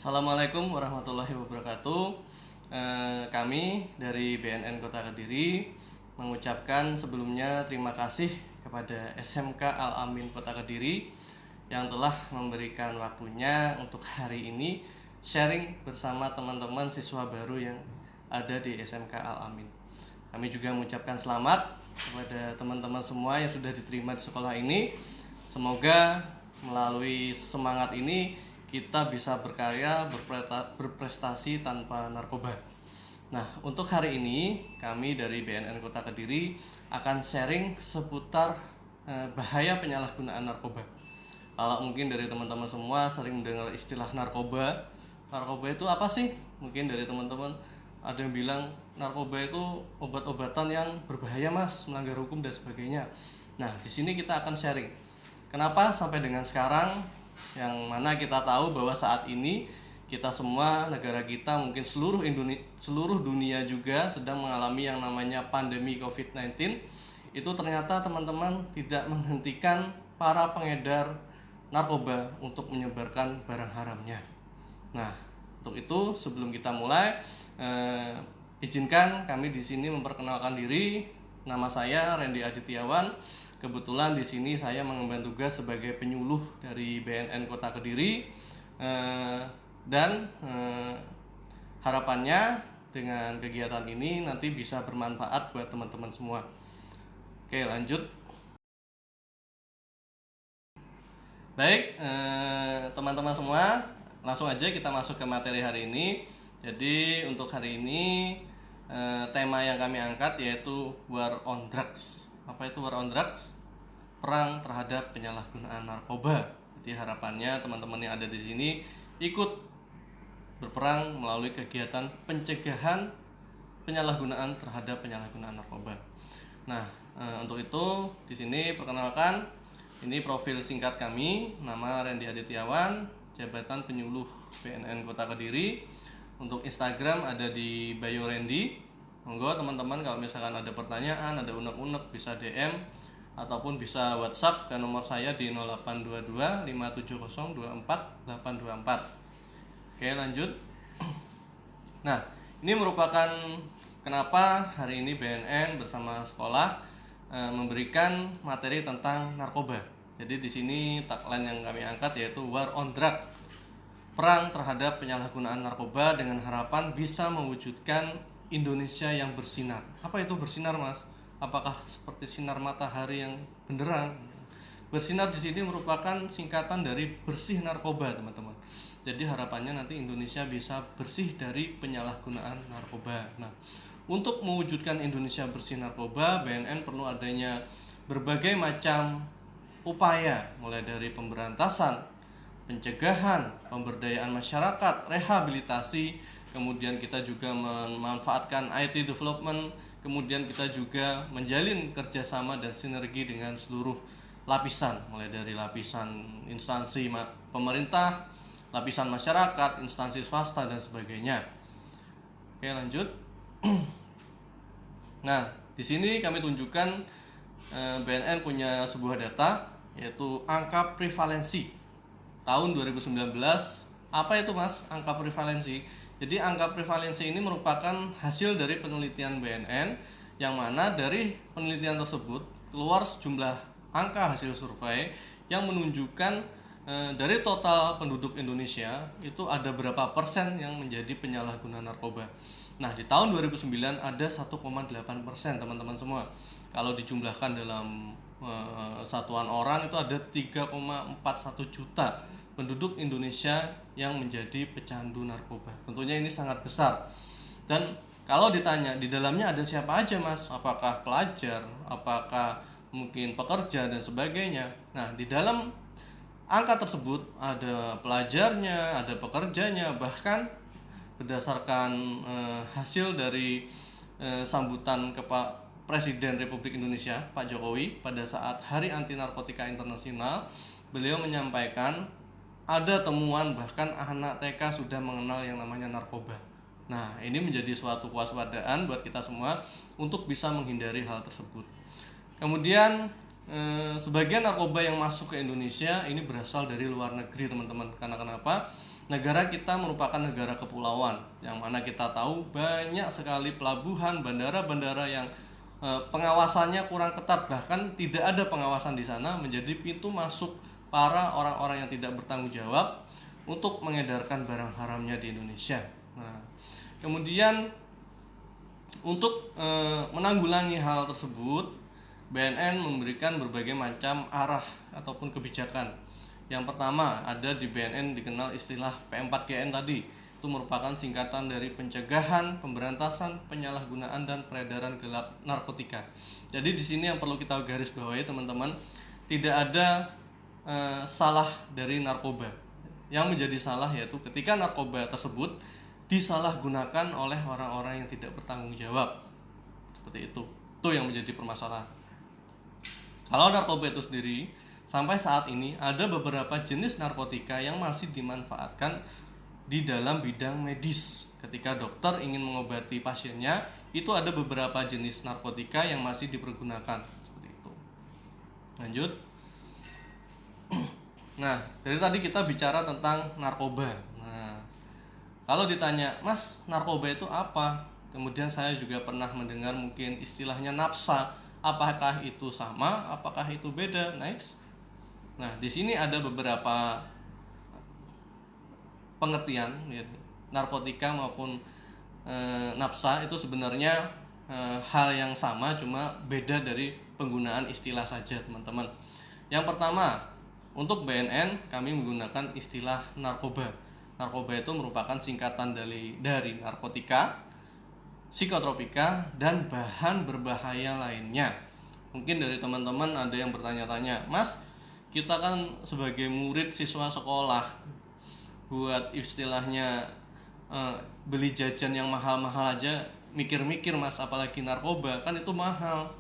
Assalamualaikum warahmatullahi wabarakatuh. Kami dari BNN Kota Kediri mengucapkan sebelumnya terima kasih kepada SMK Al-Amin Kota Kediri yang telah memberikan waktunya untuk hari ini sharing bersama teman-teman siswa baru yang ada di SMK Al-Amin. Kami juga mengucapkan selamat kepada teman-teman semua yang sudah diterima di sekolah ini. Semoga melalui semangat ini kita bisa berkarya, berprestasi tanpa narkoba. Nah, untuk hari ini kami dari BNN Kota Kediri akan sharing seputar bahaya penyalahgunaan narkoba. Kalau mungkin dari teman-teman semua sering mendengar istilah narkoba. Narkoba itu apa sih? Mungkin dari teman-teman ada yang bilang narkoba itu obat-obatan yang berbahaya, Mas, melanggar hukum dan sebagainya. Nah, di sini kita akan sharing kenapa sampai dengan sekarang, yang mana kita tahu bahwa saat ini kita semua, negara kita, mungkin seluruh dunia juga sedang mengalami yang namanya pandemi COVID-19. Itu ternyata teman-teman tidak menghentikan para pengedar narkoba untuk menyebarkan barang haramnya. Nah, untuk itu sebelum kita mulai, izinkan kami di sini memperkenalkan diri. Nama saya Randy Adityawan. Kebetulan di sini saya mengemban tugas sebagai penyuluh dari BNN Kota Kediri, dan harapannya dengan kegiatan ini nanti bisa bermanfaat buat teman-teman semua. Oke, lanjut. Baik, teman-teman semua, langsung aja kita masuk ke materi hari ini. Jadi untuk hari ini tema yang kami angkat yaitu War on Drugs. Apa itu War on Drugs? Perang terhadap penyalahgunaan narkoba. Jadi harapannya teman-teman yang ada di sini ikut berperang melalui kegiatan pencegahan penyalahgunaan terhadap penyalahgunaan narkoba. Nah, untuk itu di sini perkenalkan, ini profil singkat kami, nama Randy Adityawan, jabatan penyuluh BNN Kota Kediri. Untuk Instagram ada di bio Randy. Monggo teman-teman kalau misalkan ada pertanyaan, ada unek-unek bisa DM ataupun bisa WhatsApp ke nomor saya di 0822 570 24 824. Oke, lanjut. Nah, ini merupakan kenapa hari ini BNN bersama sekolah memberikan materi tentang narkoba. Jadi di sini tagline yang kami angkat yaitu War on Drug. Perang terhadap penyalahgunaan narkoba dengan harapan bisa mewujudkan Indonesia yang bersinar. Apa itu bersinar, Mas? Apakah seperti sinar matahari yang benderang? Bersinar di sini merupakan singkatan dari bersih narkoba, teman-teman. Jadi harapannya nanti Indonesia bisa bersih dari penyalahgunaan narkoba. Nah, untuk mewujudkan Indonesia bersih narkoba, BNN perlu adanya berbagai macam upaya, mulai dari pemberantasan, pencegahan, pemberdayaan masyarakat, rehabilitasi, kemudian kita juga memanfaatkan IT development, kemudian kita juga menjalin kerjasama dan sinergi dengan seluruh lapisan, mulai dari lapisan instansi pemerintah, lapisan masyarakat, instansi swasta, dan sebagainya. Oke, lanjut. Nah, di sini kami tunjukkan BNN punya sebuah data, yaitu angka prevalensi tahun 2019. Apa itu, Mas, angka prevalensi? Jadi angka prevalensi ini merupakan hasil dari penelitian BNN, yang mana dari penelitian tersebut keluar sejumlah angka hasil survei yang menunjukkan dari total penduduk Indonesia itu ada berapa persen yang menjadi penyalahguna narkoba. Nah, di tahun 2009 ada 1,8%, teman-teman semua. Kalau dijumlahkan dalam satuan orang itu ada 3,41 juta penduduk Indonesia yang menjadi pecandu narkoba. Tentunya ini sangat besar. Dan kalau ditanya di dalamnya ada siapa aja, Mas? Apakah pelajar, apakah mungkin pekerja dan sebagainya. Nah, di dalam angka tersebut ada pelajarnya, ada pekerjanya, bahkan berdasarkan hasil dari sambutan ke Presiden Republik Indonesia Pak Jokowi pada saat Hari Anti Narkotika Internasional, beliau menyampaikan ada temuan bahkan anak TK sudah mengenal yang namanya narkoba. Nah, ini menjadi suatu kewaspadaan buat kita semua untuk bisa menghindari hal tersebut. Kemudian sebagian narkoba yang masuk ke Indonesia ini berasal dari luar negeri, teman-teman. Karena kenapa? Negara kita merupakan negara kepulauan, yang mana kita tahu banyak sekali pelabuhan, bandara-bandara yang pengawasannya kurang ketat, bahkan tidak ada pengawasan di sana, menjadi pintu masuk para orang-orang yang tidak bertanggung jawab untuk mengedarkan barang haramnya di Indonesia. Nah, kemudian untuk menanggulangi hal tersebut, BNN memberikan berbagai macam arah ataupun kebijakan. Yang pertama, ada di BNN dikenal istilah P4GN tadi. Itu merupakan singkatan dari pencegahan, pemberantasan, penyalahgunaan dan peredaran gelap narkotika. Jadi di sini yang perlu kita garis bawahi teman-teman, tidak ada salah dari narkoba. Yang menjadi salah yaitu ketika narkoba tersebut disalahgunakan oleh orang-orang yang tidak bertanggung jawab. Seperti itu. Itu yang menjadi permasalahan. Kalau narkoba itu sendiri, sampai saat ini ada beberapa jenis narkotika yang masih dimanfaatkan di dalam bidang medis. Ketika dokter ingin mengobati pasiennya, itu ada beberapa jenis narkotika yang masih dipergunakan. Seperti itu. Lanjut. Nah, dari tadi kita bicara tentang narkoba. Nah, kalau ditanya, Mas, narkoba itu apa? Kemudian saya juga pernah mendengar mungkin istilahnya nafsa. Apakah itu sama? Apakah itu beda? Next. Nah, di sini ada beberapa pengertian ya, narkotika maupun nafsa itu sebenarnya hal yang sama, cuma beda dari penggunaan istilah saja, teman-teman. Yang pertama, untuk BNN kami menggunakan istilah narkoba. Narkoba itu merupakan singkatan dari narkotika, psikotropika, dan bahan berbahaya lainnya. Mungkin dari teman-teman ada yang bertanya-tanya, Mas, kita kan sebagai murid siswa sekolah, buat istilahnya beli jajan yang mahal-mahal aja mikir-mikir Mas, apalagi narkoba, kan itu mahal.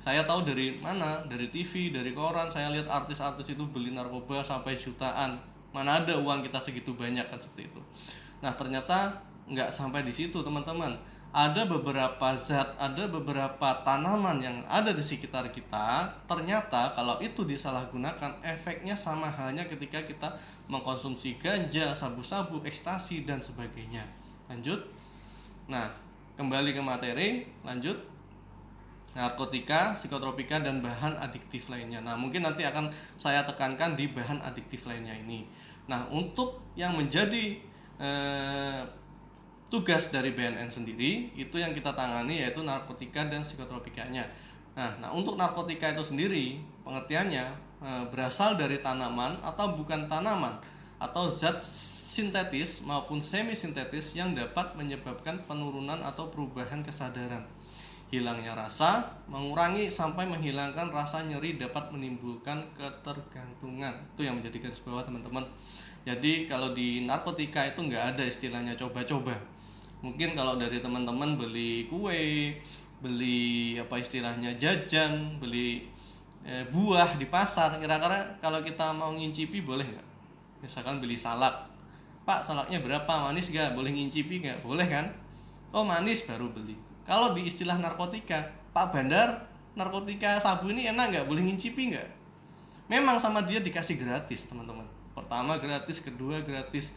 Saya tahu dari mana? Dari TV, dari koran, saya lihat artis-artis itu beli narkoba sampai jutaan. Mana ada uang kita segitu banyak, kan seperti itu. Nah, ternyata nggak sampai di situ, teman-teman. Ada beberapa zat, ada beberapa tanaman yang ada di sekitar kita. Ternyata kalau itu disalahgunakan, efeknya sama halnya ketika kita mengkonsumsi ganja, sabu-sabu, ekstasi, dan sebagainya. Lanjut. Nah, kembali ke materi, lanjut. Narkotika, psikotropika, dan bahan adiktif lainnya. Nah, mungkin nanti akan saya tekankan di bahan adiktif lainnya ini. Nah, untuk yang menjadi tugas dari BNN sendiri, itu yang kita tangani yaitu narkotika dan psikotropikanya. Nah, untuk narkotika itu sendiri, pengertiannya berasal dari tanaman atau bukan tanaman, atau zat sintetis maupun semi sintetis yang dapat menyebabkan penurunan atau perubahan kesadaran, hilangnya rasa, mengurangi sampai menghilangkan rasa nyeri, dapat menimbulkan ketergantungan. Itu yang menjadi garis bawah, teman-teman. Jadi kalau di narkotika itu nggak ada istilahnya coba-coba. Mungkin kalau dari teman-teman beli kue, beli apa istilahnya jajan, beli buah di pasar, kira-kira kalau kita mau ngincipi boleh nggak? Misalkan beli salak, Pak, salaknya berapa, manis nggak? Boleh ngincipi nggak? Boleh kan? Oh, manis, baru beli. Kalau di istilah narkotika, Pak Bandar, narkotika sabu ini enak nggak? Boleh ngincipi nggak? Memang sama dia dikasih gratis, teman-teman. Pertama gratis, kedua gratis.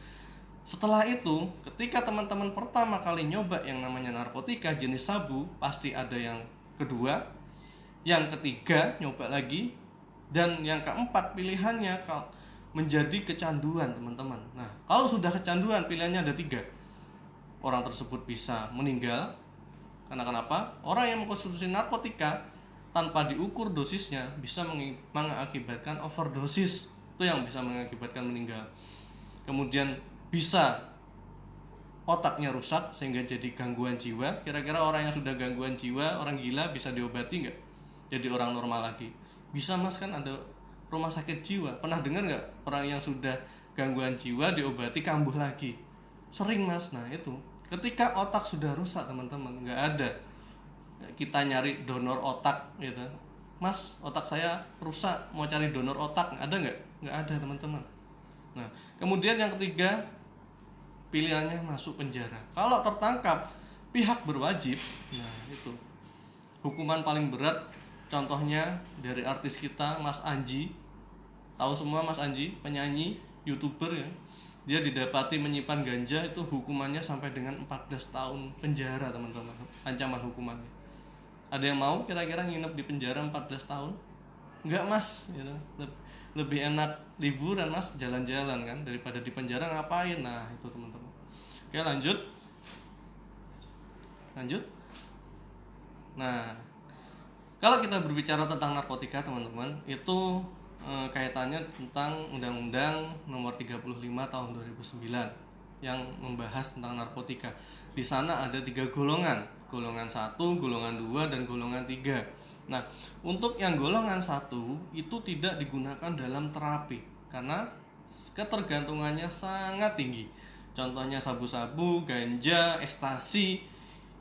Setelah itu, ketika teman-teman pertama kali nyoba yang namanya narkotika jenis sabu, pasti ada yang kedua, yang ketiga nyoba lagi, dan yang keempat pilihannya menjadi kecanduan, teman-teman. Nah, kalau sudah kecanduan pilihannya ada 3. Orang tersebut bisa meninggal. Karena kenapa? Orang yang mengkonsumsi narkotika tanpa diukur dosisnya bisa mengakibatkan overdosis. Itu yang bisa mengakibatkan meninggal. Kemudian bisa otaknya rusak sehingga jadi gangguan jiwa. Kira-kira orang yang sudah gangguan jiwa, orang gila, bisa diobati nggak? Jadi orang normal lagi? Bisa, Mas, kan ada rumah sakit jiwa. Pernah dengar nggak orang yang sudah gangguan jiwa diobati kambuh lagi? Sering, Mas. Nah, itu ketika otak sudah rusak, teman-teman, nggak ada kita nyari donor otak gitu. Mas, otak saya rusak, mau cari donor otak, ada nggak? Nggak ada, teman-teman. Nah, kemudian yang ketiga, pilihannya masuk penjara. Kalau tertangkap pihak berwajib, nah itu hukuman paling berat. Contohnya dari artis kita, Mas Anji. Tahu semua Mas Anji, penyanyi, YouTuber ya. dia didapati menyimpan ganja, itu hukumannya sampai dengan 14 tahun penjara teman-teman, ancaman hukumannya. Ada yang mau kira-kira nginep di penjara 14 tahun? Enggak mas, gitu. Lebih enak liburan mas, jalan-jalan kan, daripada di penjara ngapain. Nah itu teman-teman. Oke, lanjut. Nah, kalau kita berbicara tentang narkotika teman-teman, itu kaitannya tentang Undang-Undang Nomor 35 Tahun 2009 yang membahas tentang narkotika. Di sana ada 3 golongan, golongan 1, golongan 2, dan golongan 3. Nah, untuk yang golongan 1 itu tidak digunakan dalam terapi karena ketergantungannya sangat tinggi. Contohnya sabu-sabu, ganja, ekstasi,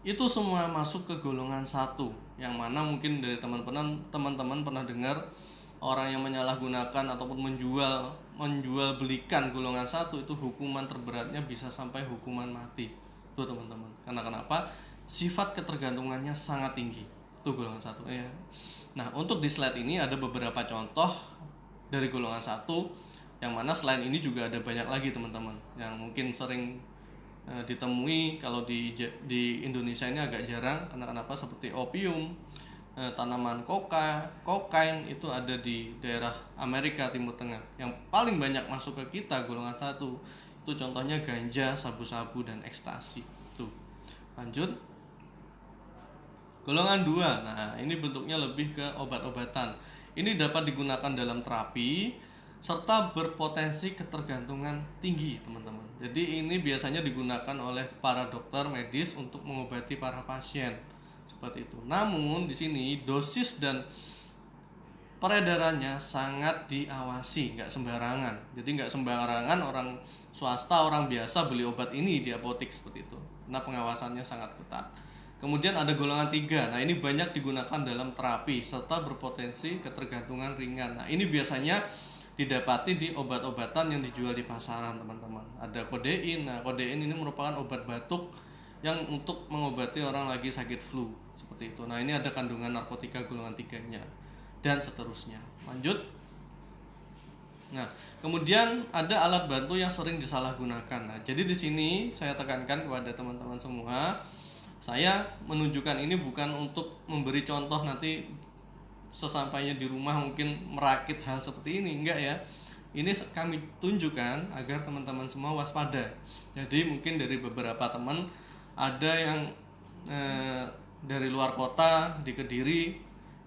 itu semua masuk ke golongan 1, yang mana mungkin dari teman-teman pernah dengar orang yang menyalahgunakan ataupun menjual belikan golongan 1 itu hukuman terberatnya bisa sampai hukuman mati. Tuh teman-teman. Karena kenapa? Sifat ketergantungannya sangat tinggi. Itu golongan 1 ya. Nah, untuk di slide ini ada beberapa contoh dari golongan 1, yang mana selain ini juga ada banyak lagi teman-teman yang mungkin sering ditemui. Kalau di Indonesia ini agak jarang. Karena kenapa? Seperti opium, tanaman kokain itu ada di daerah Amerika Timur Tengah. Yang paling banyak masuk ke kita golongan 1 itu contohnya ganja, sabu-sabu, dan ekstasi. Tuh. Lanjut. Golongan 2. Nah, ini bentuknya lebih ke obat-obatan. Ini dapat digunakan dalam terapi serta berpotensi ketergantungan tinggi, teman-teman. Jadi ini biasanya digunakan oleh para dokter medis untuk mengobati para pasien. Seperti itu. Namun di sini dosis dan peredarannya sangat diawasi, nggak sembarangan. Jadi nggak sembarangan orang swasta, orang biasa beli obat ini di apotek seperti itu. Nah, pengawasannya sangat ketat. Kemudian ada golongan 3. Nah, ini banyak digunakan dalam terapi serta berpotensi ketergantungan ringan. Nah, ini biasanya didapati di obat-obatan yang dijual di pasaran, teman-teman. Ada kodein. Nah, kodein ini merupakan obat batuk yang untuk mengobati orang lagi sakit flu, seperti itu. Nah, ini ada kandungan narkotika golongan 3-nya dan seterusnya. Lanjut. Nah, kemudian ada alat bantu yang sering disalahgunakan. Nah, jadi di sini saya tekankan kepada teman-teman semua, saya menunjukkan ini bukan untuk memberi contoh nanti sesampainya di rumah mungkin merakit hal seperti ini, enggak ya. Ini kami tunjukkan agar teman-teman semua waspada. Jadi mungkin dari beberapa teman ada yang dari luar kota di Kediri,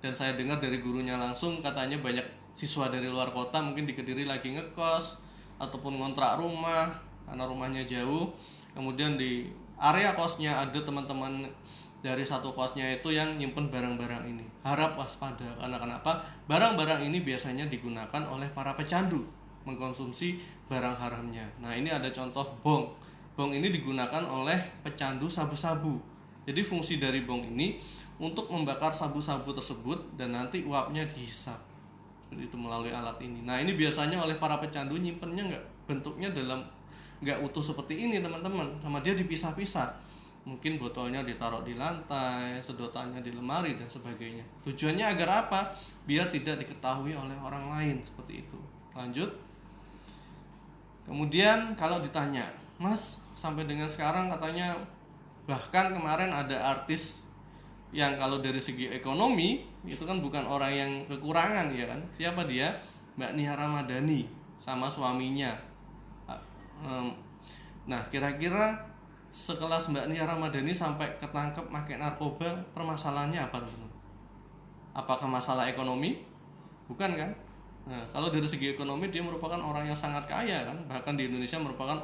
dan saya dengar dari gurunya langsung katanya banyak siswa dari luar kota mungkin di Kediri lagi ngekos ataupun ngontrak rumah karena rumahnya jauh. Kemudian di area kosnya ada teman-teman dari satu kosnya itu yang nyimpen barang-barang ini. Harap waspada, karena kenapa? Barang-barang ini biasanya digunakan oleh para pecandu mengkonsumsi barang haramnya. Nah, ini ada contoh bong. Bong ini digunakan oleh pecandu sabu-sabu. Jadi fungsi dari bong ini untuk membakar sabu-sabu tersebut dan nanti uapnya dihisap. Seperti itu melalui alat ini. Nah, ini biasanya oleh para pecandu nyimpennya bentuknya nggak utuh seperti ini, teman-teman. Sama dia dipisah-pisah. Mungkin botolnya ditaruh di lantai, sedotannya di lemari dan sebagainya. Tujuannya agar apa? Biar tidak diketahui oleh orang lain, seperti itu. Lanjut. Kemudian kalau ditanya, Mas, sampai dengan sekarang katanya bahkan kemarin ada artis yang kalau dari segi ekonomi itu kan bukan orang yang kekurangan, ya kan? Siapa dia? Mbak Nia Ramadhani sama suaminya. Nah, kira-kira sekelas Mbak Nia Ramadhani sampai ketangkep pakai narkoba, permasalahannya apa, teman-teman? Apakah masalah ekonomi? Bukan kan? Nah, kalau dari segi ekonomi dia merupakan orang yang sangat kaya kan, bahkan di Indonesia merupakan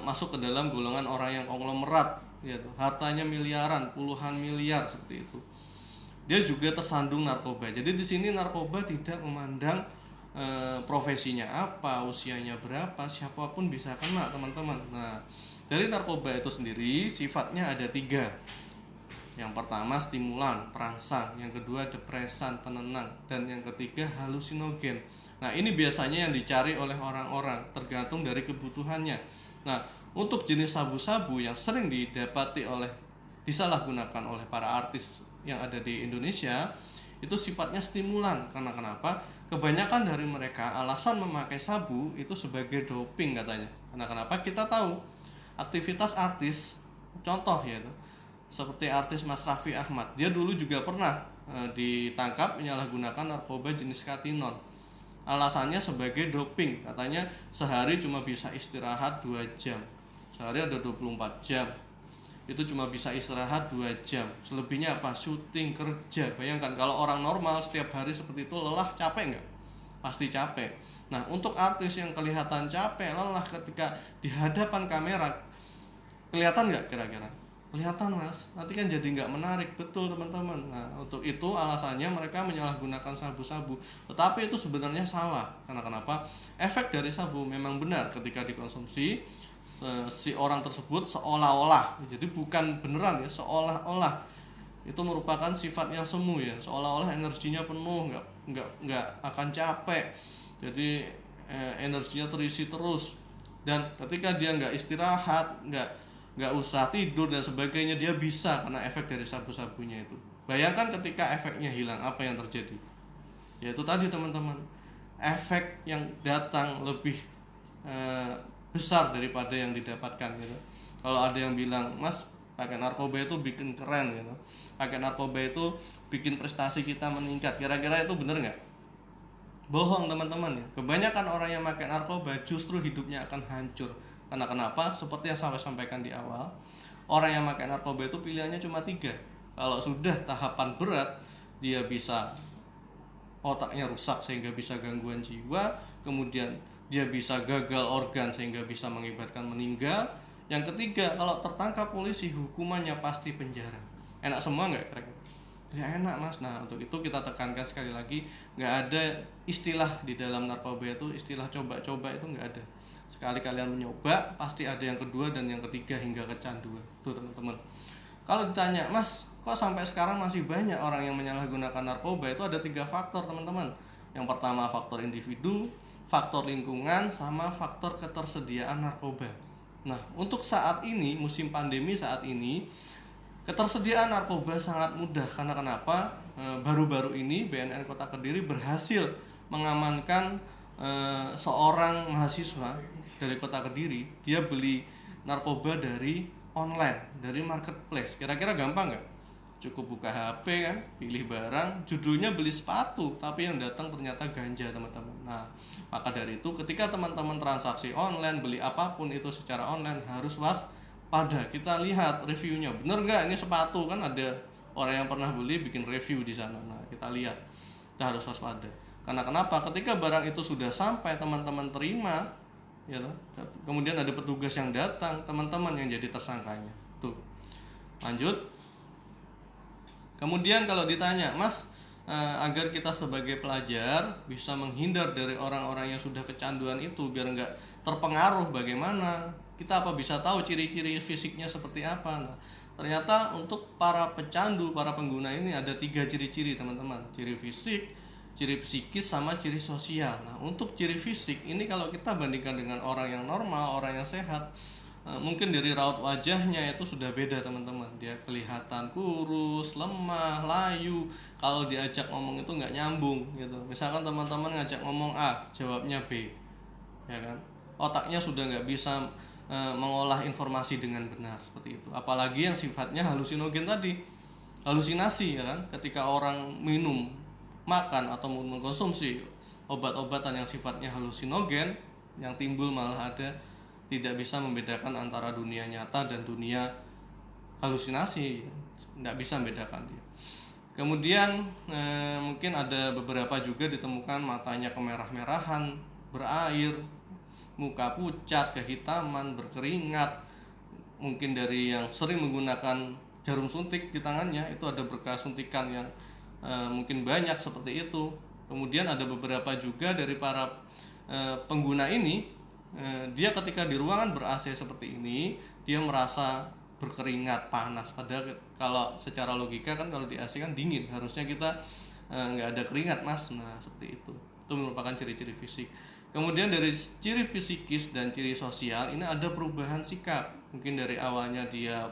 masuk ke dalam golongan orang yang konglomerat, gitu. Hartanya miliaran, puluhan miliar seperti itu. Dia juga tersandung narkoba. Jadi di sini narkoba tidak memandang profesinya apa, usianya berapa, siapapun bisa kena, teman-teman. Nah, dari narkoba itu sendiri sifatnya ada 3. Yang pertama stimulan, perangsang. Yang kedua depresan, penenang. Dan yang ketiga halusinogen. Nah, ini biasanya yang dicari oleh orang-orang, tergantung dari kebutuhannya. Nah, untuk jenis sabu-sabu yang sering disalahgunakan oleh para artis yang ada di Indonesia, itu sifatnya stimulan. Karena kenapa? kebanyakan dari mereka alasan memakai sabu itu sebagai doping katanya. Karena kenapa? Kita tahu aktivitas artis, contoh yaitu seperti artis Mas Raffi Ahmad, dia dulu juga pernah ditangkap menyalahgunakan narkoba jenis katinon. Alasannya sebagai doping, katanya sehari cuma bisa istirahat 2 jam, sehari ada 24 jam, itu cuma bisa istirahat 2 jam, selebihnya apa? Syuting, kerja. Bayangkan kalau orang normal setiap hari seperti itu, lelah, capek nggak? Pasti capek. Nah, untuk artis yang kelihatan capek, lelah ketika di hadapan kamera, kelihatan nggak kira-kira? Kelihatan Mas, nanti kan jadi nggak menarik. Betul teman-teman. Nah, untuk itu alasannya mereka menyalahgunakan sabu-sabu, tetapi itu sebenarnya salah. Karena kenapa? Efek dari sabu memang benar ketika dikonsumsi, si orang tersebut seolah-olah, jadi bukan beneran ya, seolah-olah itu merupakan sifat yang semu ya, seolah-olah energinya penuh, nggak akan capek, jadi energinya terisi terus. Dan ketika dia nggak istirahat, nggak usah tidur dan sebagainya, dia bisa karena efek dari sabu-sabunya itu. Bayangkan ketika efeknya hilang, apa yang terjadi? Yaitu tadi teman-teman, efek yang datang lebih besar daripada yang didapatkan gitu. Kalau ada yang bilang, Mas, pakai narkoba itu bikin keren gitu, pakai narkoba itu bikin prestasi kita meningkat, kira-kira itu bener nggak? Bohong teman-teman ya. Kebanyakan orang yang pakai narkoba justru hidupnya akan hancur. Karena kenapa? Seperti yang saya sampaikan di awal, orang yang pakai narkoba itu pilihannya cuma 3. Kalau sudah tahapan berat, dia bisa otaknya rusak sehingga bisa gangguan jiwa, kemudian dia bisa gagal organ sehingga bisa mengakibatkan meninggal. Yang ketiga, kalau tertangkap polisi, hukumannya pasti penjara. Enak semua nggak kira-kira? Ya enak Mas. Nah, untuk itu kita tekankan sekali lagi, nggak ada istilah di dalam narkoba itu, istilah coba-coba itu nggak ada. Sekali kalian mencoba, pasti ada yang kedua dan yang ketiga hingga kecanduan. Tuh teman-teman. Kalau ditanya, Mas, kok sampai sekarang masih banyak orang yang menyalahgunakan narkoba? Itu ada 3 faktor teman-teman. Yang pertama faktor individu, faktor lingkungan, sama faktor ketersediaan narkoba. Nah, untuk saat ini, musim pandemi saat ini, ketersediaan narkoba sangat mudah. Karena kenapa? Baru-baru ini BNN Kota Kediri berhasil mengamankan seorang mahasiswa dari Kota Kediri. Dia beli narkoba dari online, dari marketplace. Kira-kira gampang nggak? Cukup buka HP kan, pilih barang, judulnya beli sepatu, tapi yang datang ternyata ganja teman-teman. Nah, maka dari itu ketika teman-teman transaksi online, beli apapun itu secara online, harus waspada. Kita lihat reviewnya, bener nggak ini sepatu, kan ada orang yang pernah beli bikin review di sana. Nah, kita lihat, kita harus waspada. Karena kenapa? Ketika barang itu sudah sampai, teman-teman terima, ya, kemudian ada petugas yang datang, teman-teman yang jadi tersangkanya. Tuh, lanjut. Kemudian kalau ditanya, Mas, agar kita sebagai pelajar bisa menghindar dari orang-orang yang sudah kecanduan itu biar nggak terpengaruh, bagaimana? Kita apa bisa tahu ciri-ciri fisiknya seperti apa? Nah, ternyata untuk para pecandu, para pengguna ini ada 3 ciri-ciri teman-teman. Ciri fisik, ciri psikis, sama ciri sosial. Nah, untuk ciri fisik ini kalau kita bandingkan dengan orang yang normal, orang yang sehat, mungkin dari raut wajahnya itu sudah beda teman-teman. Dia kelihatan kurus, lemah, layu. Kalau diajak ngomong itu nggak nyambung gitu. Misalkan teman-teman ngajak ngomong A, jawabnya B, ya kan? Otaknya sudah nggak bisa mengolah informasi dengan benar seperti itu. Apalagi yang sifatnya halusinogen tadi, halusinasi ya kan? Ketika orang minum, makan atau mengkonsumsi obat-obatan yang sifatnya halusinogen, yang timbul malah ada tidak bisa membedakan antara dunia nyata dan dunia halusinasi, tidak bisa membedakan dia. Kemudian mungkin ada beberapa juga ditemukan matanya kemerah-merahan, berair, muka pucat, kehitaman, berkeringat. Mungkin dari yang sering menggunakan jarum suntik di tangannya, itu ada bekas suntikan yang mungkin banyak seperti itu. Kemudian ada beberapa juga dari para pengguna ini, dia ketika di ruangan ber-AC seperti ini, dia merasa berkeringat, panas. Padahal kalau secara logika kan kalau di AC kan dingin, harusnya kita nggak ada keringat Mas. Nah seperti itu merupakan ciri-ciri fisik. Kemudian dari ciri psikis dan ciri sosial ini ada perubahan sikap. Mungkin dari awalnya dia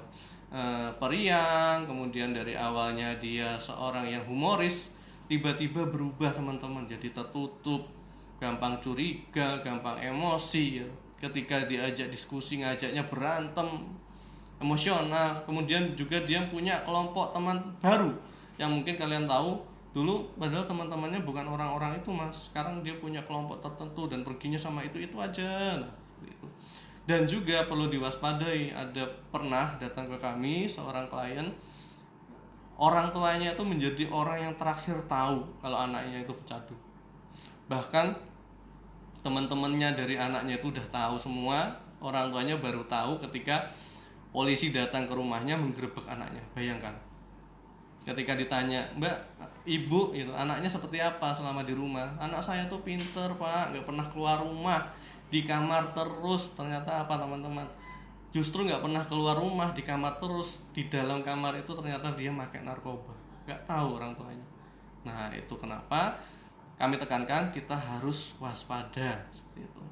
periang, kemudian dari awalnya dia seorang yang humoris, tiba-tiba berubah teman-teman, jadi tertutup, gampang curiga, gampang emosi ya. Ketika diajak diskusi ngajaknya berantem, emosional. Kemudian juga dia punya kelompok teman baru yang mungkin kalian tahu dulu padahal teman-temannya bukan orang-orang itu mas, sekarang dia punya kelompok tertentu dan perginya sama itu aja. Nah, gitu. Dan juga perlu diwaspadai, ada pernah datang ke kami seorang klien, orang tuanya itu menjadi orang yang terakhir tahu kalau anaknya itu pecandu. Bahkan teman-temannya dari anaknya itu udah tahu semua, orang tuanya baru tahu ketika polisi datang ke rumahnya menggerebek anaknya. Bayangkan, ketika ditanya, mbak, ibu itu anaknya seperti apa selama di rumah, anak saya tuh pinter pak, nggak pernah keluar rumah, di kamar terus. Ternyata apa teman-teman, justru nggak pernah keluar rumah, di kamar terus, di dalam kamar itu ternyata dia pakai narkoba, nggak tahu orang tuanya. Nah itu kenapa kami tekankan kita harus waspada seperti itu.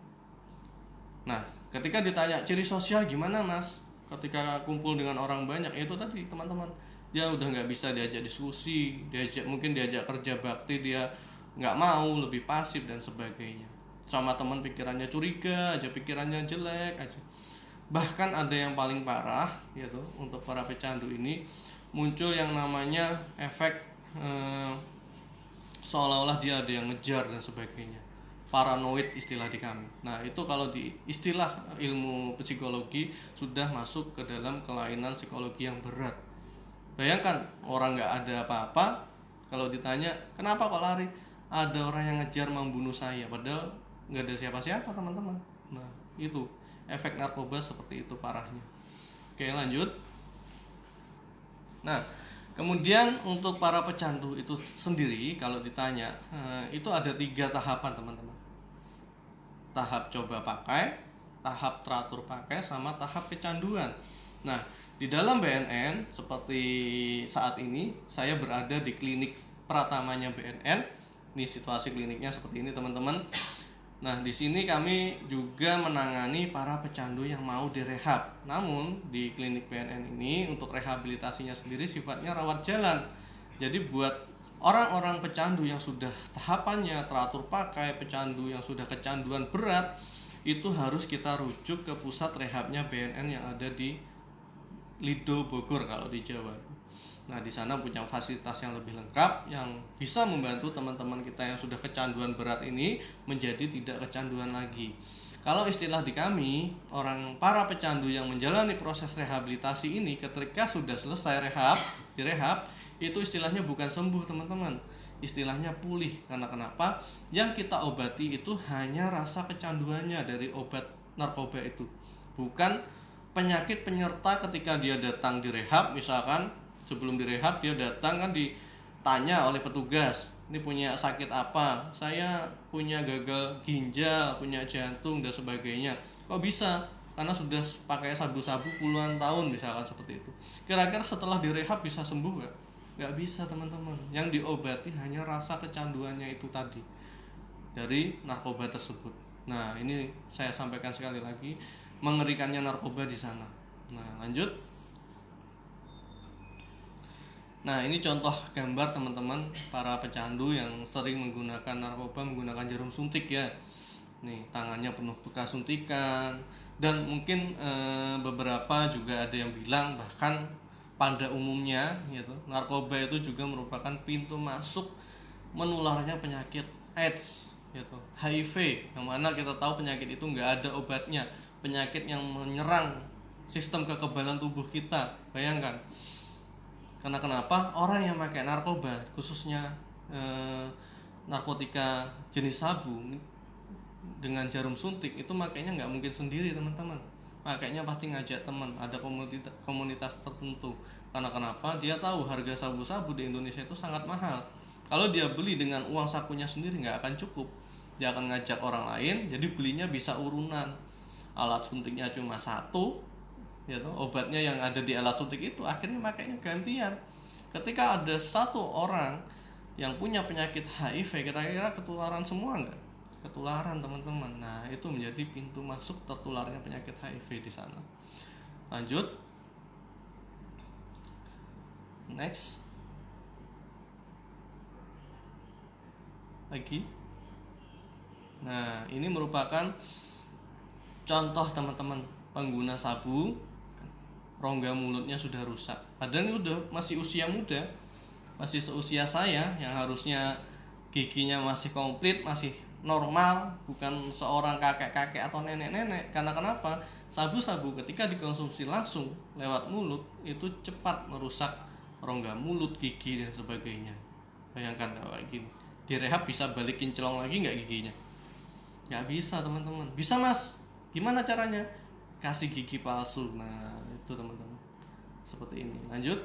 Nah ketika ditanya ciri sosial gimana mas ketika kumpul dengan orang banyak, itu tadi teman-teman, dia udah nggak bisa diajak diskusi, mungkin diajak kerja bakti dia nggak mau, lebih pasif dan sebagainya. Sama teman pikirannya curiga aja, pikirannya jelek aja. Bahkan ada yang paling parah yaitu untuk para pecandu ini muncul yang namanya efek seolah-olah dia ada yang ngejar dan sebagainya, paranoid istilah di kami. Nah itu kalau di istilah ilmu psikologi sudah masuk ke dalam kelainan psikologi yang berat. Bayangkan orang nggak ada apa-apa, kalau ditanya kenapa kok lari, ada orang yang ngejar membunuh saya, padahal nggak ada siapa-siapa teman-teman. Nah itu efek narkoba seperti itu parahnya. Oke lanjut. Nah kemudian untuk para pecandu itu sendiri kalau ditanya itu ada 3 tahapan teman-teman. Tahap coba pakai, tahap teratur pakai, sama tahap kecanduan. Nah di dalam BNN seperti saat ini saya berada di klinik pratamanya BNN. Ini situasi kliniknya seperti ini teman-teman. Nah di sini kami juga menangani para pecandu yang mau direhab. Namun di klinik BNN ini untuk rehabilitasinya sendiri sifatnya rawat jalan. Jadi buat orang-orang pecandu yang sudah tahapannya teratur pakai, pecandu yang sudah kecanduan berat, itu harus kita rujuk ke pusat rehabnya BNN yang ada di Lido Bogor kalau di Jawa. Nah di sana punya fasilitas yang lebih lengkap yang bisa membantu teman-teman kita yang sudah kecanduan berat ini menjadi tidak kecanduan lagi. Kalau istilah di kami, para pecandu yang menjalani proses rehabilitasi ini ketika sudah selesai direhab, itu istilahnya bukan sembuh teman-teman, istilahnya pulih. Karena kenapa? Yang kita obati itu hanya rasa kecanduannya dari obat narkoba itu, bukan penyakit penyerta ketika dia datang direhab. Misalkan sebelum direhab dia datang kan ditanya oleh petugas, ini punya sakit apa, saya punya gagal ginjal, punya jantung dan sebagainya. Kok bisa? Karena sudah pakai sabu-sabu puluhan tahun misalkan seperti itu. Kira-kira setelah direhab bisa sembuh gak? Gak bisa teman-teman. Yang diobati hanya rasa kecanduannya itu tadi dari narkoba tersebut. Nah ini saya sampaikan sekali lagi, mengerikannya narkoba di sana. Nah lanjut. Nah ini contoh gambar teman-teman para pecandu yang sering menggunakan narkoba menggunakan jarum suntik ya. Nih tangannya penuh bekas suntikan, dan mungkin beberapa juga ada yang bilang bahkan pada umumnya gitu, narkoba itu juga merupakan pintu masuk menularnya penyakit AIDS gitu, HIV, yang mana kita tahu penyakit itu nggak ada obatnya, penyakit yang menyerang sistem kekebalan tubuh kita. Bayangkan. Karena kenapa? Orang yang pakai narkoba, khususnya narkotika jenis sabu dengan jarum suntik, itu makanya nggak mungkin sendiri teman-teman. Makanya pasti ngajak teman, ada komunitas tertentu. Karena kenapa? Dia tahu harga sabu-sabu di Indonesia itu sangat mahal. Kalau dia beli dengan uang sakunya sendiri nggak akan cukup. Dia akan ngajak orang lain, jadi belinya bisa urunan. Alat suntiknya cuma satu, ya toh, obatnya yang ada di alat suntik itu akhirnya makanya gantian. Ketika ada satu orang yang punya penyakit HIV, kira-kira ketularan semua enggak? Ketularan teman-teman. Nah itu menjadi pintu masuk tertularnya penyakit HIV di sana. Lanjut. Next. lagi. Nah, ini merupakan contoh teman-teman pengguna sabu, rongga mulutnya sudah rusak. Padahal ini udah masih usia muda, masih seusia saya yang harusnya giginya masih komplit, masih normal, bukan seorang kakek-kakek atau nenek-nenek. Karena kenapa? Sabu-sabu ketika dikonsumsi langsung lewat mulut itu cepat merusak rongga mulut, gigi dan sebagainya. Bayangkan kalau kayak gini, direhab bisa balik kinclong lagi nggak giginya? Nggak bisa teman-teman. Bisa mas, gimana caranya? Kasih gigi palsu. Nah itu teman-teman, seperti ini. Lanjut.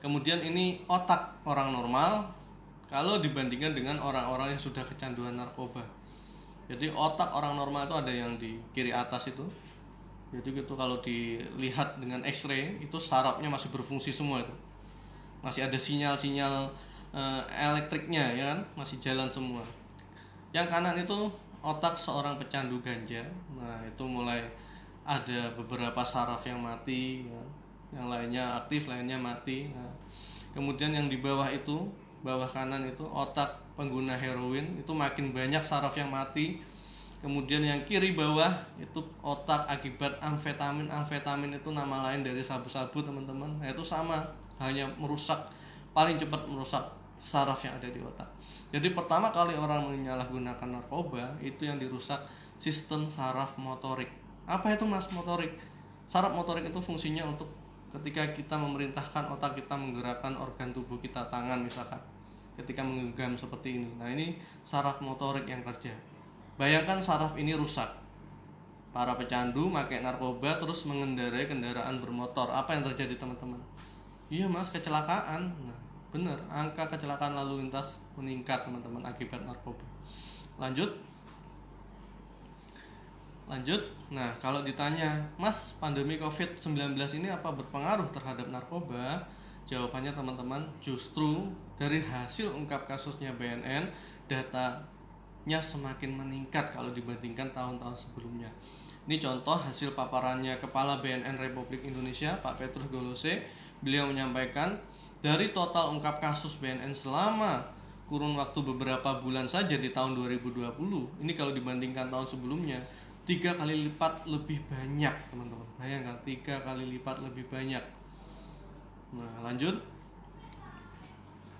Kemudian ini otak orang normal kalau dibandingkan dengan orang-orang yang sudah kecanduan narkoba. Jadi otak orang normal itu ada yang di kiri atas itu. Jadi gitu kalau dilihat dengan X-ray itu sarafnya masih berfungsi semua itu. Masih ada sinyal-sinyal elektriknya ya kan, masih jalan semua. Yang kanan itu otak seorang pecandu ganja. Nah, itu mulai ada beberapa saraf yang mati ya. Yang lainnya aktif, lainnya mati. Nah, kemudian yang di bawah itu, bawah kanan itu otak pengguna heroin, itu makin banyak saraf yang mati. Kemudian yang kiri bawah itu otak akibat amfetamin. Amfetamin itu nama lain dari sabu-sabu teman-teman. Nah, itu sama, hanya merusak, paling cepat merusak saraf yang ada di otak. Jadi pertama kali orang menyalahgunakan narkoba itu yang dirusak sistem saraf motorik. Apa itu mas motorik? Saraf motorik itu fungsinya untuk ketika kita memerintahkan otak kita menggerakkan organ tubuh kita, tangan misalkan, ketika menggenggam seperti ini. Nah ini saraf motorik yang kerja. Bayangkan saraf ini rusak. Para pecandu pakai narkoba terus mengendarai kendaraan bermotor. Apa yang terjadi teman-teman? Iya mas, kecelakaan. Nah benar, angka kecelakaan lalu lintas meningkat teman-teman akibat narkoba. Lanjut. Nah, kalau ditanya, Mas, pandemi COVID-19 ini apa berpengaruh terhadap narkoba? Jawabannya teman-teman, justru dari hasil ungkap kasusnya BNN, datanya semakin meningkat kalau dibandingkan tahun-tahun sebelumnya. Ini contoh hasil paparannya Kepala BNN Republik Indonesia, Pak Petrus Golose. Beliau menyampaikan, dari total ungkap kasus BNN selama kurun waktu beberapa bulan saja di tahun 2020, ini kalau dibandingkan tahun sebelumnya, 3 kali lipat lebih banyak teman-teman. Bayangkan 3 kali lipat lebih banyak. Nah lanjut.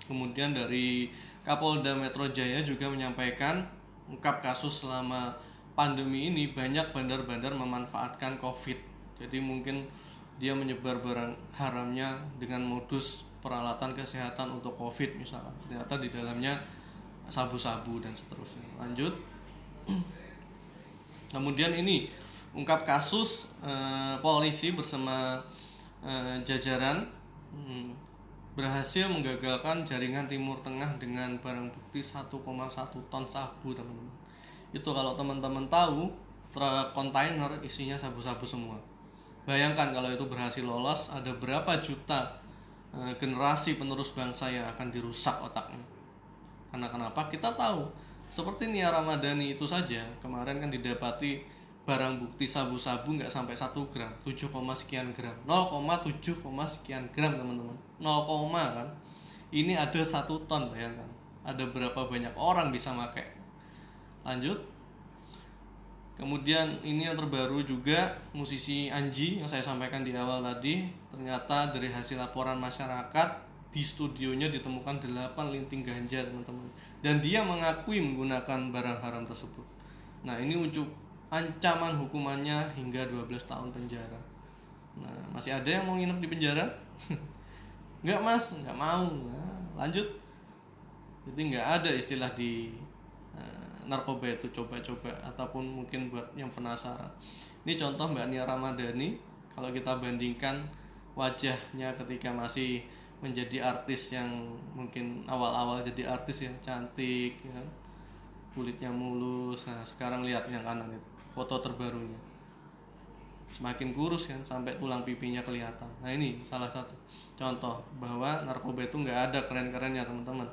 Kemudian dari Kapolda Metro Jaya juga menyampaikan ungkap kasus selama pandemi ini banyak bandar-bandar memanfaatkan COVID. Jadi mungkin dia menyebar barang haramnya dengan modus peralatan kesehatan untuk COVID misalnya. Ternyata di dalamnya sabu-sabu dan seterusnya. Lanjut. Kemudian ini ungkap kasus polisi bersama jajaran berhasil menggagalkan jaringan Timur Tengah dengan barang bukti 1,1 ton sabu teman-teman. Itu kalau teman-teman tahu truk kontainer isinya sabu-sabu semua. Bayangkan kalau itu berhasil lolos, ada berapa juta generasi penerus bangsa yang akan dirusak otaknya. Karena kenapa? Kita tahu seperti Nia Ramadhani itu saja kemarin kan didapati barang bukti sabu-sabu nggak sampai 1 gram, 7, sekian gram, 0,7, sekian gram teman-teman, 0, kan. Ini ada 1 ton, bayangkan. Ada berapa banyak orang bisa pakai. Lanjut. Kemudian ini yang terbaru juga, musisi Anji yang saya sampaikan di awal tadi, ternyata dari hasil laporan masyarakat di studionya ditemukan 8 linting ganja teman-teman, dan dia mengakui menggunakan barang haram tersebut. Nah ini ancaman hukumannya hingga 12 tahun penjara. Nah masih ada yang mau nginep di penjara? Enggak mas, enggak mau. Nah, lanjut. Jadi nggak ada istilah di narkoba itu coba-coba, ataupun mungkin buat yang penasaran. Ini contoh Mbak Nia Ramadhani. Kalau kita bandingkan wajahnya ketika masih menjadi artis, yang mungkin awal-awal jadi artis ya, cantik ya, kulitnya mulus. Nah sekarang lihat yang kanan itu, foto terbarunya, semakin kurus kan, sampai tulang pipinya kelihatan. Nah ini salah satu contoh bahwa narkoba itu nggak ada keren-kerennya teman-teman,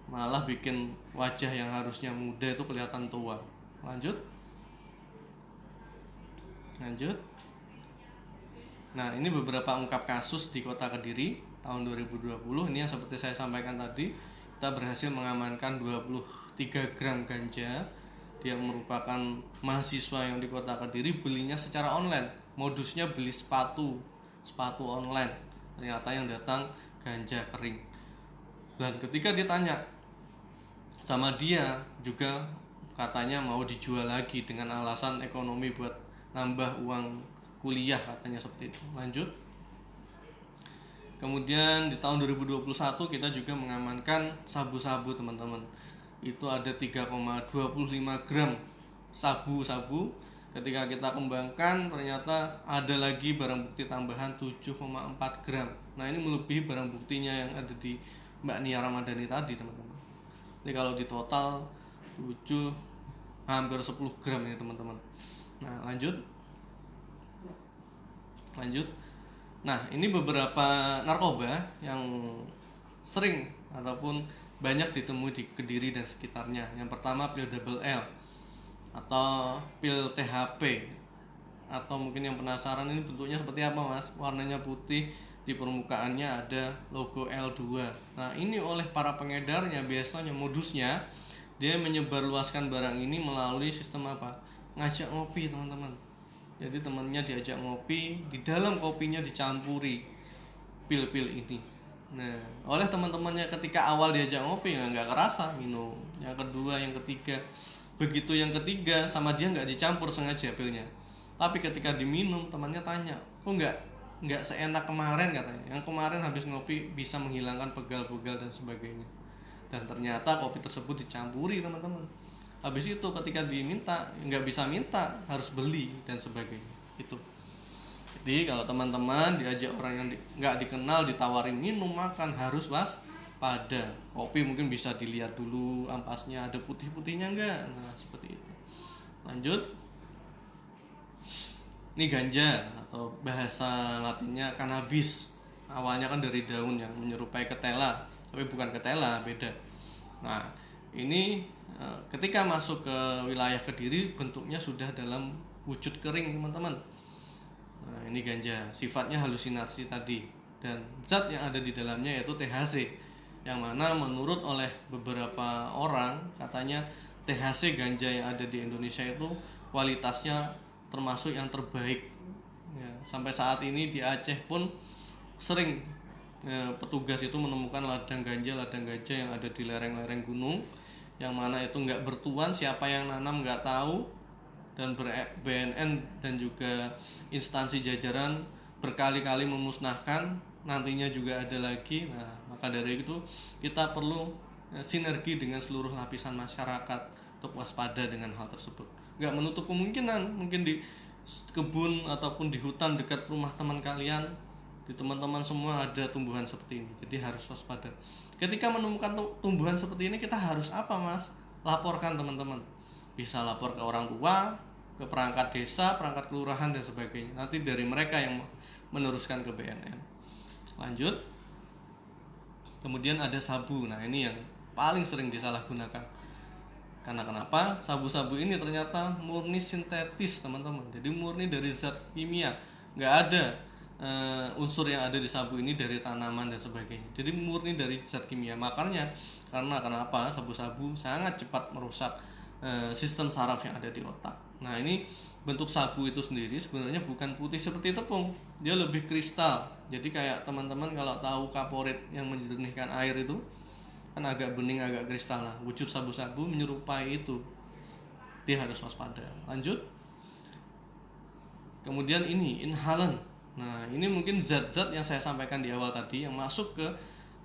malah bikin wajah yang harusnya muda itu kelihatan tua. Lanjut. Nah ini beberapa ungkap kasus di kota Kediri tahun 2020. Ini yang seperti saya sampaikan tadi, kita berhasil mengamankan 23 gram ganja. Dia merupakan mahasiswa yang di kota Kediri, belinya secara online. Modusnya beli sepatu online. Ternyata yang datang ganja kering. Dan ketika ditanya sama dia juga katanya mau dijual lagi dengan alasan ekonomi buat nambah uang kuliah katanya seperti itu. Lanjut. Kemudian di tahun 2021 kita juga mengamankan sabu-sabu teman-teman. Itu ada 3,25 gram sabu-sabu. Ketika kita kembangkan ternyata ada lagi barang bukti tambahan 7,4 gram. Nah ini melebihi barang buktinya yang ada di Mbak Nia Ramadhani tadi teman-teman. Jadi kalau di total 7 hampir 10 gram ini teman-teman. Nah lanjut. Nah ini beberapa narkoba yang sering ataupun banyak ditemui di Kediri dan sekitarnya. Yang pertama pil double L atau pil THP, atau mungkin yang penasaran ini bentuknya seperti apa mas, warnanya putih, di permukaannya ada logo L2. Nah ini oleh para pengedarnya biasanya modusnya dia menyebarluaskan barang ini melalui sistem apa, ngajak ngopi teman-teman. Jadi temannya diajak ngopi, di dalam kopinya dicampuri pil-pil ini. Nah oleh teman-temannya ketika awal diajak ngopi nggak kerasa minum, yang kedua yang ketiga, begitu yang ketiga sama dia nggak dicampur sengaja pilnya, tapi ketika diminum temannya tanya, kok nggak seenak kemarin katanya, yang kemarin habis ngopi bisa menghilangkan pegal-pegal dan sebagainya. Dan ternyata kopi tersebut dicampuri teman-teman. Habis itu ketika diminta nggak bisa minta, harus beli dan sebagainya itu. Jadi kalau teman-teman diajak orang yang nggak dikenal ditawarin minum makan, harus waspada. Kopi mungkin bisa dilihat dulu ampasnya ada putih-putihnya enggak. Nah seperti itu. Lanjut. Ini ganja atau bahasa latinnya cannabis. Awalnya kan dari daun yang menyerupai ketela, tapi bukan ketela, beda. Nah ini ketika masuk ke wilayah Kediri bentuknya sudah dalam wujud kering teman-teman. Nah ini ganja, sifatnya halusinasi tadi, dan zat yang ada di dalamnya yaitu THC, yang mana menurut oleh beberapa orang katanya THC ganja yang ada di Indonesia itu kualitasnya termasuk yang terbaik ya. Sampai saat ini di Aceh pun sering petugas itu menemukan ladang ganja yang ada di lereng-lereng gunung, yang mana itu nggak bertuan, siapa yang nanam nggak tahu, dan BNN dan juga instansi jajaran berkali-kali memusnahkan, nantinya juga ada lagi. Nah maka dari itu kita perlu sinergi dengan seluruh lapisan masyarakat untuk waspada dengan hal tersebut. Nggak menutup kemungkinan mungkin di kebun ataupun di hutan dekat rumah teman kalian, di teman-teman semua ada tumbuhan seperti ini. Jadi harus waspada. Ketika menemukan tumbuhan seperti ini kita harus apa mas? Laporkan teman-teman. Bisa lapor ke orang tua, ke perangkat desa, perangkat kelurahan dan sebagainya. Nanti dari mereka yang meneruskan ke BNN. Lanjut. Kemudian ada sabu. Nah ini yang paling sering disalahgunakan. Karena kenapa? Sabu-sabu ini ternyata murni sintetis teman-teman. Jadi murni dari zat kimia. Nggak ada unsur yang ada di sabu ini dari tanaman dan sebagainya. Jadi murni dari zat kimia. Makanya karena kenapa sabu-sabu sangat cepat merusak sistem saraf yang ada di otak. Nah ini bentuk sabu itu sendiri sebenarnya bukan putih seperti tepung, dia lebih kristal. Jadi kayak teman-teman kalau tahu kaporit yang menjernihkan air itu kan agak bening, agak kristal. Nah wujud sabu-sabu menyerupai itu, dia harus waspada. Lanjut. Kemudian ini inhalan. Nah ini mungkin zat-zat yang saya sampaikan di awal tadi yang masuk ke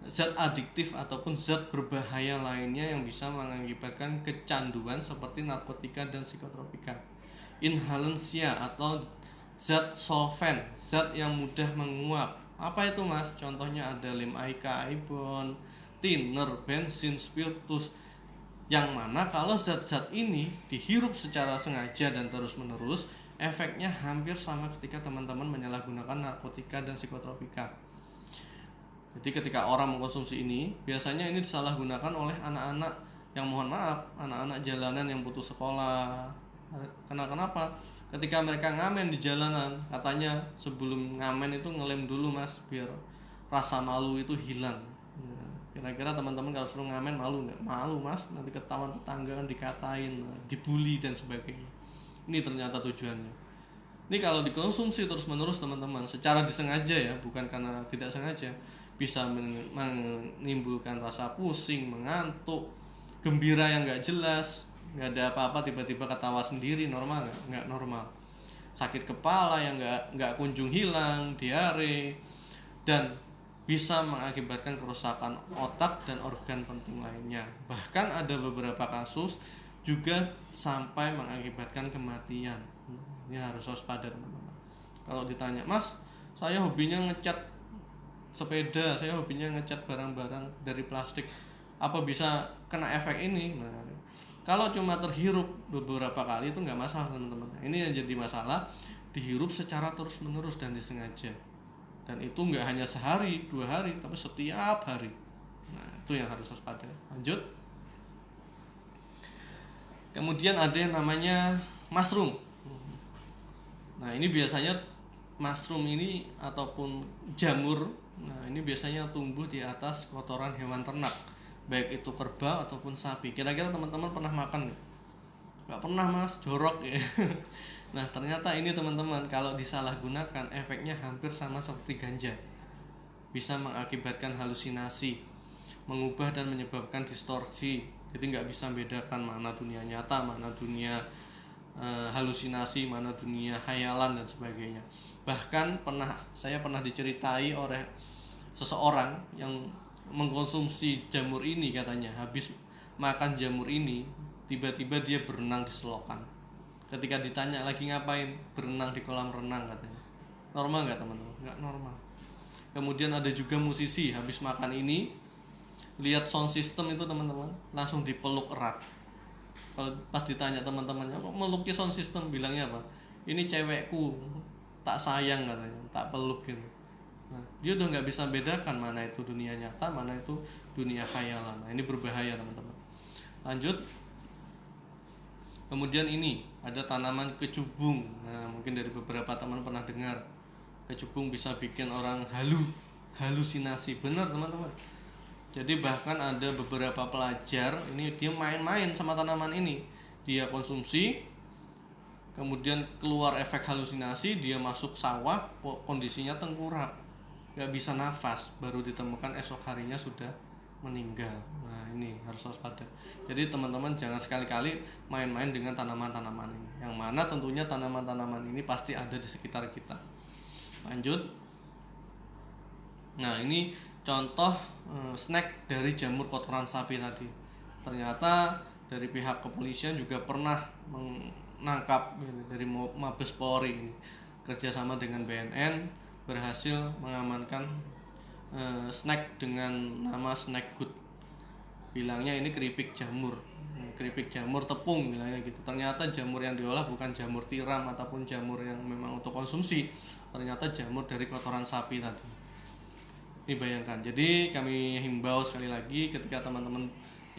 zat adiktif ataupun zat berbahaya lainnya yang bisa mengakibatkan kecanduan seperti narkotika dan psikotropika. Inhalensia atau zat solvent, zat yang mudah menguap. Apa itu mas? Contohnya ada limaica, ibon, thinner, bensin, spiritus. Yang mana kalau zat-zat ini dihirup secara sengaja dan terus-menerus, efeknya hampir sama ketika teman-teman menyalahgunakan narkotika dan psikotropika. Jadi ketika orang mengkonsumsi ini, biasanya ini disalahgunakan oleh anak-anak yang mohon maaf, anak-anak jalanan yang putus sekolah. Kenapa? Ketika mereka ngamen di jalanan, katanya sebelum ngamen itu ngelem dulu mas, biar rasa malu itu hilang. Kira-kira teman-teman kalau suruh ngamen malu nggak? Malu mas, nanti ketahuan tetangga kan dikatain, dibully dan sebagainya. Ini ternyata tujuannya. Ini kalau dikonsumsi terus-menerus teman-teman, secara disengaja ya, bukan karena tidak sengaja, bisa menimbulkan rasa pusing, mengantuk, gembira yang nggak jelas, nggak ada apa-apa tiba-tiba ketawa sendiri, normal nggak? Nggak normal. Sakit kepala yang nggak kunjung hilang, diare, dan bisa mengakibatkan kerusakan otak dan organ penting lainnya. Bahkan ada beberapa kasus juga sampai mengakibatkan kematian. Ini harus waspada teman-teman. Kalau ditanya, mas, saya hobinya ngecat sepeda, saya hobinya ngecat barang-barang dari plastik, apa bisa kena efek ini? Nah, kalau cuma terhirup beberapa kali itu nggak masalah teman-teman. Ini yang jadi masalah, dihirup secara terus-menerus dan disengaja. Dan itu nggak hanya sehari, 2 hari, tapi setiap hari. Nah, itu yang harus waspada. Lanjut. Kemudian ada yang namanya mushroom. Nah, ini biasanya mushroom ini ataupun jamur, nah ini biasanya tumbuh di atas kotoran hewan ternak, baik itu kerbau ataupun sapi. Kira-kira teman-teman pernah makan nggak? Nggak pernah mas, jorok ya. Nah ternyata ini teman-teman, kalau disalahgunakan efeknya hampir sama seperti ganja. Bisa mengakibatkan halusinasi, mengubah dan menyebabkan distorsi. Jadi nggak bisa membedakan mana dunia nyata, mana dunia halusinasi, mana dunia khayalan dan sebagainya. Bahkan saya pernah diceritai oleh seseorang yang mengkonsumsi jamur ini, katanya habis makan jamur ini tiba-tiba dia berenang di selokan. Ketika ditanya lagi ngapain, berenang di kolam renang katanya. Normal nggak teman-teman? Nggak normal. Kemudian ada juga musisi habis makan ini, lihat sound system itu teman-teman, langsung dipeluk erat. Kalau pas ditanya teman-temannya, kok melukis sound system, bilangnya apa? Ini cewekku, tak sayang katanya, tak peluk gitu. Nah, dia udah nggak bisa bedakan mana itu dunia nyata, mana itu dunia khayalan. Nah, ini berbahaya teman-teman. Lanjut. Kemudian ini ada tanaman kecubung. Nah, mungkin dari beberapa teman pernah dengar. Kecubung bisa bikin orang halusinasi. Benar teman-teman. Jadi bahkan ada beberapa pelajar ini dia main-main sama tanaman ini. Dia konsumsi, kemudian keluar efek halusinasi, dia masuk sawah, kondisinya tengkurap, nggak bisa nafas, baru ditemukan esok harinya sudah meninggal. Nah ini harus waspada. Jadi teman-teman jangan sekali-kali main-main dengan tanaman-tanaman ini, yang mana tentunya tanaman-tanaman ini pasti ada di sekitar kita. Lanjut. Nah ini contoh snack dari jamur kotoran sapi tadi. Ternyata dari pihak kepolisian juga pernah menangkap dari Mabes Polri ini, kerjasama dengan BNN, berhasil mengamankan snack dengan nama snack good. Bilangnya ini keripik jamur tepung bilangnya gitu. Ternyata jamur yang diolah bukan jamur tiram ataupun jamur yang memang untuk konsumsi, ternyata jamur dari kotoran sapi tadi. Ini bayangkan. Jadi kami himbau sekali lagi, ketika teman-teman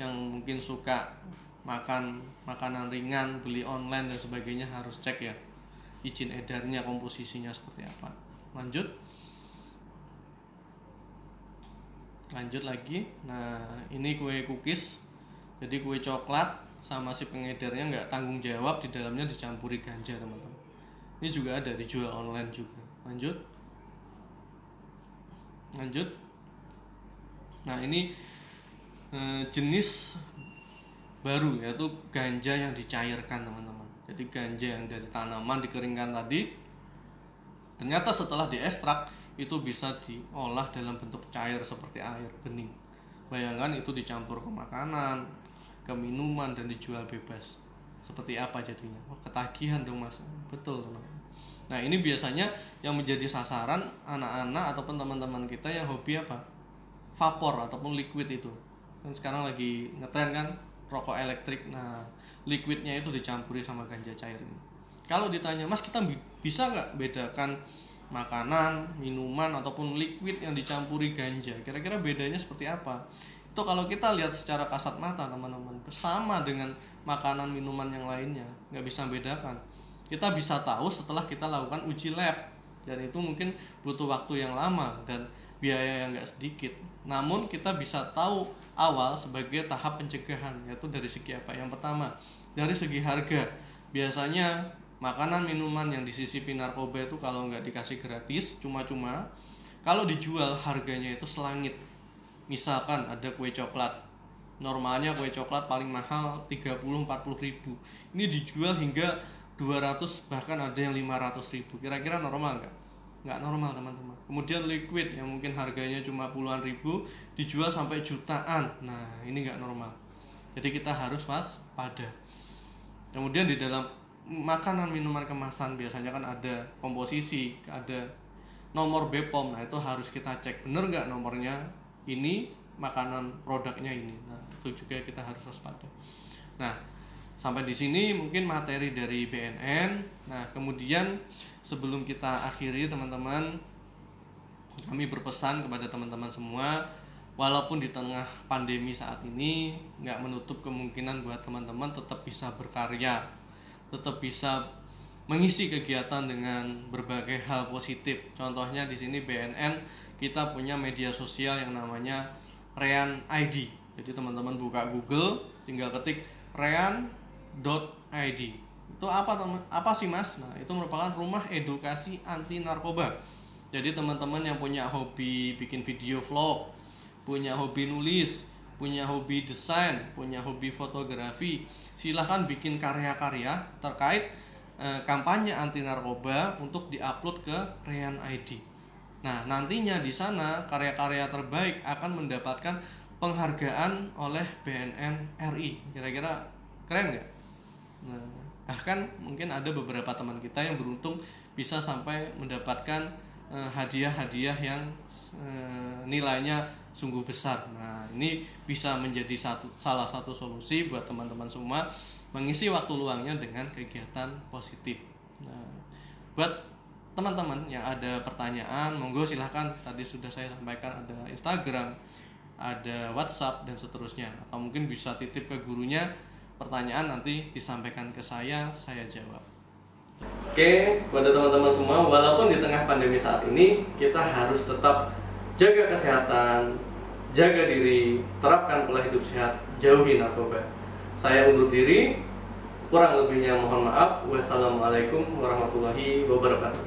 yang mungkin suka makan makanan ringan, beli online dan sebagainya, harus cek ya izin edarnya, komposisinya seperti apa. Lanjut lagi. Nah ini kue cookies, jadi kue coklat, sama si pengedarnya nggak tanggung jawab, di dalamnya dicampuri ganja teman-teman. Ini juga ada dijual online juga. Lanjut. Nah ini jenis baru, yaitu ganja yang dicairkan teman-teman. Jadi ganja yang dari tanaman dikeringkan tadi, ternyata setelah diekstrak itu bisa diolah dalam bentuk cair seperti air bening. Bayangkan itu dicampur ke makanan, ke minuman, dan dijual bebas. Seperti apa jadinya? Wah, ketagihan dong mas. Betul teman-teman. Nah ini biasanya yang menjadi sasaran anak-anak ataupun teman-teman kita yang hobi apa? Vapor ataupun liquid itu. Kan sekarang lagi ngetren kan rokok elektrik. Nah liquidnya itu dicampuri sama ganja cair ini. Kalau ditanya, mas kita bisa nggak bedakan makanan, minuman ataupun liquid yang dicampuri ganja, kira-kira bedanya seperti apa? Itu kalau kita lihat secara kasat mata teman-teman, sama dengan makanan minuman yang lainnya, nggak bisa bedakan. Kita bisa tahu setelah kita lakukan uji lab, dan itu mungkin butuh waktu yang lama, dan biaya yang nggak sedikit. Namun kita bisa tahu awal sebagai tahap pencegahan, yaitu dari segi apa? Yang pertama, dari segi harga. Biasanya makanan minuman yang disisipi narkoba itu kalau nggak dikasih gratis, cuma-cuma, kalau dijual harganya itu selangit. Misalkan ada kue coklat, normalnya kue coklat paling mahal 30-40 ribu, ini dijual hingga 200, bahkan ada yang 500 ribu. Kira-kira normal nggak? Nggak normal teman-teman. Kemudian liquid yang mungkin harganya cuma puluhan ribu dijual sampai jutaan. Nah ini nggak normal, jadi kita harus waspada. Kemudian di dalam makanan minuman kemasan biasanya kan ada komposisi, ada nomor BPOM. Nah itu harus kita cek bener nggak nomornya ini, makanan produknya ini. Nah itu juga kita harus waspada. Nah sampai di sini mungkin materi dari BNN. Nah kemudian sebelum kita akhiri teman-teman, kami berpesan kepada teman-teman semua, walaupun di tengah pandemi saat ini nggak menutup kemungkinan buat teman-teman tetap bisa berkarya, tetap bisa mengisi kegiatan dengan berbagai hal positif. Contohnya di sini BNN kita punya media sosial yang namanya Rean ID. Jadi teman-teman buka Google, tinggal ketik rean.id. Itu apa sih Mas? Nah, itu merupakan rumah edukasi anti narkoba. Jadi teman-teman yang punya hobi bikin video vlog, punya hobi nulis, punya hobi desain, punya hobi fotografi, silahkan bikin karya-karya terkait kampanye anti narkoba untuk diupload ke Rean ID. Nah, nantinya di sana karya-karya terbaik akan mendapatkan penghargaan oleh BNN RI. Kira-kira keren nggak? Nah, bahkan mungkin ada beberapa teman kita yang beruntung bisa sampai mendapatkan hadiah-hadiah yang nilainya sungguh besar. Nah, ini bisa menjadi salah satu solusi buat teman-teman semua mengisi waktu luangnya dengan kegiatan positif. Nah, buat teman-teman yang ada pertanyaan, monggo silahkan. Tadi sudah saya sampaikan ada Instagram, ada WhatsApp dan seterusnya. Atau mungkin bisa titip ke gurunya pertanyaan, nanti disampaikan ke saya jawab. Oke, pada teman-teman semua, walaupun di tengah pandemi saat ini, kita harus tetap jaga kesehatan, jaga diri, terapkan pola hidup sehat, jauhi narkoba. Saya undur diri, kurang lebihnya mohon maaf. Wassalamualaikum warahmatullahi wabarakatuh.